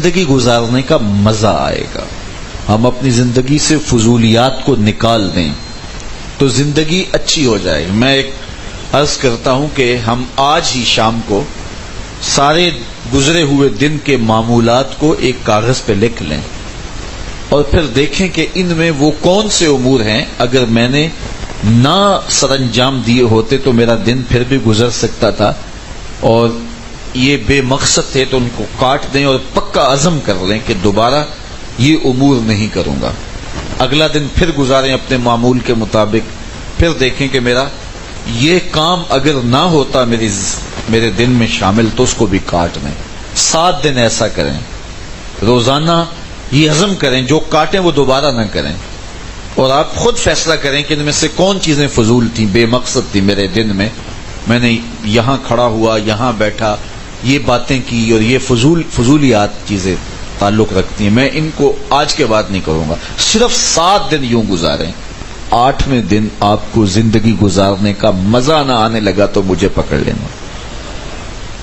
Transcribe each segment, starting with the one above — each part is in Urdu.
زندگی گزارنے کا مزہ آئے گا. ہم اپنی زندگی سے فضولیات کو نکال دیں تو زندگی اچھی ہو جائے گی. میں ایک عرض کرتا ہوں کہ ہم آج ہی شام کو سارے گزرے ہوئے دن کے معمولات کو ایک کاغذ پہ لکھ لیں اور پھر دیکھیں کہ ان میں وہ کون سے امور ہیں اگر میں نے نہ سر انجام دیے ہوتے تو میرا دن پھر بھی گزر سکتا تھا، اور یہ بے مقصد تھے تو ان کو کاٹ دیں اور پکا عزم کر لیں کہ دوبارہ یہ امور نہیں کروں گا. اگلا دن پھر گزاریں اپنے معمول کے مطابق، پھر دیکھیں کہ میرا یہ کام اگر نہ ہوتا میرے دن میں شامل تو اس کو بھی کاٹ دیں. 7 دن ایسا کریں، روزانہ یہ عزم کریں جو کاٹیں وہ دوبارہ نہ کریں، اور آپ خود فیصلہ کریں کہ ان میں سے کون چیزیں فضول تھیں، بے مقصد تھیں میرے دن میں نے یہاں کھڑا ہوا، یہاں بیٹھا، یہ باتیں کی اور یہ فضولیات چیزیں تعلق رکھتی ہیں، میں ان کو آج کے بعد نہیں کروں گا. صرف 7 دن یوں گزاریں. 8ویں دن آپ کو زندگی گزارنے کا مزہ نہ آنے لگا تو مجھے پکڑ لینا.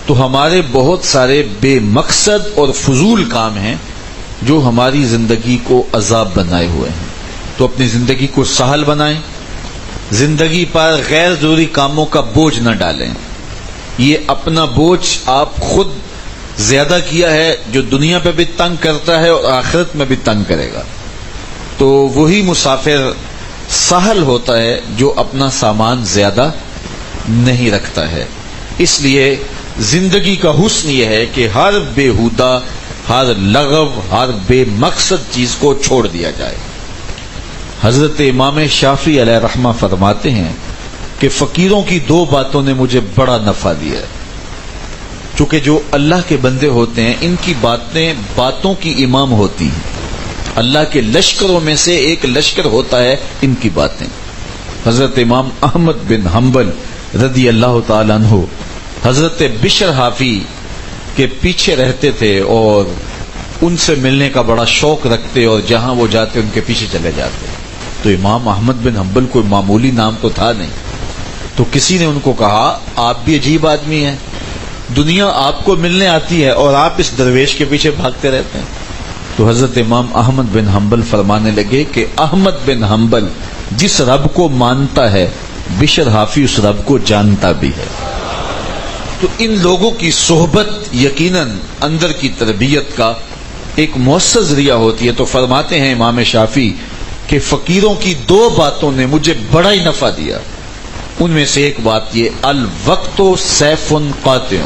تو ہمارے بہت سارے بے مقصد اور فضول کام ہیں جو ہماری زندگی کو عذاب بنائے ہوئے ہیں. تو اپنی زندگی کو سہل بنائیں، زندگی پر غیر ضروری کاموں کا بوجھ نہ ڈالیں. یہ اپنا بوجھ آپ خود زیادہ کیا ہے جو دنیا پہ بھی تنگ کرتا ہے اور آخرت میں بھی تنگ کرے گا. تو وہی مسافر سہل ہوتا ہے جو اپنا سامان زیادہ نہیں رکھتا ہے. اس لیے زندگی کا حسن یہ ہے کہ ہر بیہودہ، ہر لغو، ہر بے مقصد چیز کو چھوڑ دیا جائے. حضرت امام شافعی علیہ رحمہ فرماتے ہیں کہ فقیروں کی 2 باتوں نے مجھے بڑا نفع دیا ہے. چونکہ جو اللہ کے بندے ہوتے ہیں ان کی باتیں باتوں کی امام ہوتی ہیں. اللہ کے لشکروں میں سے ایک لشکر ہوتا ہے ان کی باتیں. حضرت امام احمد بن حنبل رضی اللہ تعالیٰ عنہ حضرت بشر حافی کے پیچھے رہتے تھے اور ان سے ملنے کا بڑا شوق رکھتے اور جہاں وہ جاتے ان کے پیچھے چلے جاتے. تو امام احمد بن حنبل کوئی معمولی نام تو تھا نہیں. تو کسی نے ان کو کہا آپ بھی عجیب آدمی ہیں، دنیا آپ کو ملنے آتی ہے اور آپ اس درویش کے پیچھے بھاگتے رہتے ہیں. تو حضرت امام احمد بن حنبل فرمانے لگے کہ احمد بن حنبل جس رب کو مانتا ہے بشر حافی اس رب کو جانتا بھی ہے. تو ان لوگوں کی صحبت یقیناً اندر کی تربیت کا ایک مؤثر ذریعہ ہوتی ہے. تو فرماتے ہیں امام شافعی کہ فقیروں کی 2 باتوں نے مجھے بڑا ہی نفع دیا. ان میں سے ایک بات یہ الوقت سیف قاطع،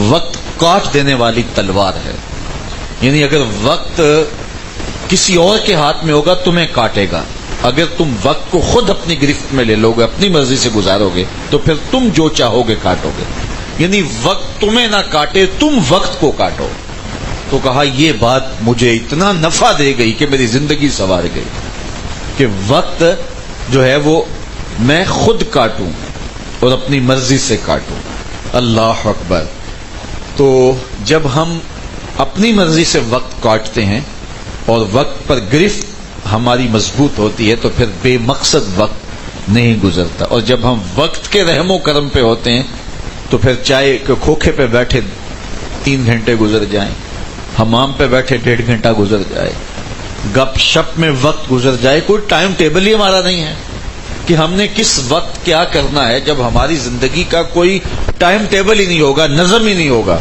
وقت کاٹ دینے والی تلوار ہے. یعنی اگر وقت کسی اور کے ہاتھ میں ہوگا تمہیں کاٹے گا. اگر تم وقت کو خود اپنی گرفت میں لے لو گے، اپنی مرضی سے گزارو گے تو پھر تم جو چاہو گے کاٹو گے. یعنی وقت تمہیں نہ کاٹے، تم وقت کو کاٹو. تو کہا یہ بات مجھے اتنا نفع دے گئی کہ میری زندگی سنوار گئی کہ وقت جو ہے وہ میں خود کاٹوں اور اپنی مرضی سے کاٹوں. اللہ اکبر. تو جب ہم اپنی مرضی سے وقت کاٹتے ہیں اور وقت پر گرفت ہماری مضبوط ہوتی ہے تو پھر بے مقصد وقت نہیں گزرتا. اور جب ہم وقت کے رحم و کرم پہ ہوتے ہیں تو پھر چائے کے کھوکھے پہ بیٹھے 3 گھنٹے گزر جائیں، حمام پہ بیٹھے 1.5 گھنٹہ گزر جائے، گپ شپ میں وقت گزر جائے، کوئی ٹائم ٹیبل ہی ہمارا نہیں ہے کہ ہم نے کس وقت کیا کرنا ہے. جب ہماری زندگی کا کوئی ٹائم ٹیبل ہی نہیں ہوگا، نظم ہی نہیں ہوگا،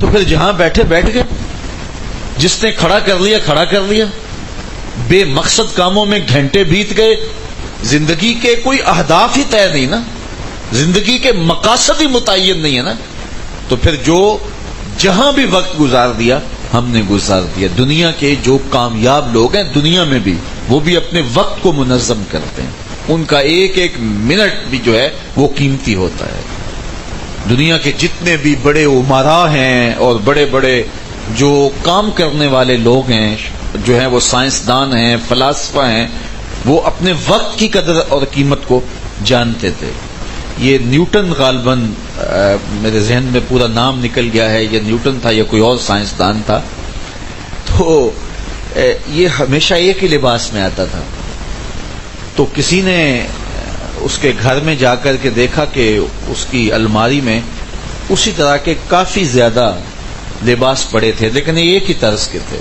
تو پھر جہاں بیٹھے بیٹھ گئے، جس نے کھڑا کر لیا کھڑا کر لیا. بے مقصد کاموں میں گھنٹے بیت گئے. زندگی کے کوئی اہداف ہی طے نہیں نا، زندگی کے مقاصد ہی متعین نہیں ہے نا. تو پھر جو جہاں بھی وقت گزار دیا ہم نے گزار دیا. دنیا کے جو کامیاب لوگ ہیں دنیا میں بھی وہ بھی اپنے وقت کو منظم کرتے ہیں. ان کا ایک ایک منٹ بھی جو ہے وہ قیمتی ہوتا ہے. دنیا کے جتنے بھی بڑے امراء ہیں اور بڑے بڑے جو کام کرنے والے لوگ ہیں، جو ہیں وہ سائنسدان ہیں، فلاسفہ ہیں، وہ اپنے وقت کی قدر اور قیمت کو جانتے تھے. یہ نیوٹن غالباً میرے ذہن میں پورا نام نکل گیا ہے، یہ نیوٹن تھا یا کوئی اور سائنسدان تھا. تو یہ ہمیشہ ایک ہی لباس میں آتا تھا. تو کسی نے اس کے گھر میں جا کر کے دیکھا کہ اس کی الماری میں اسی طرح کے کافی زیادہ لباس پڑے تھے لیکن یہ ایک ہی طرز کے تھے.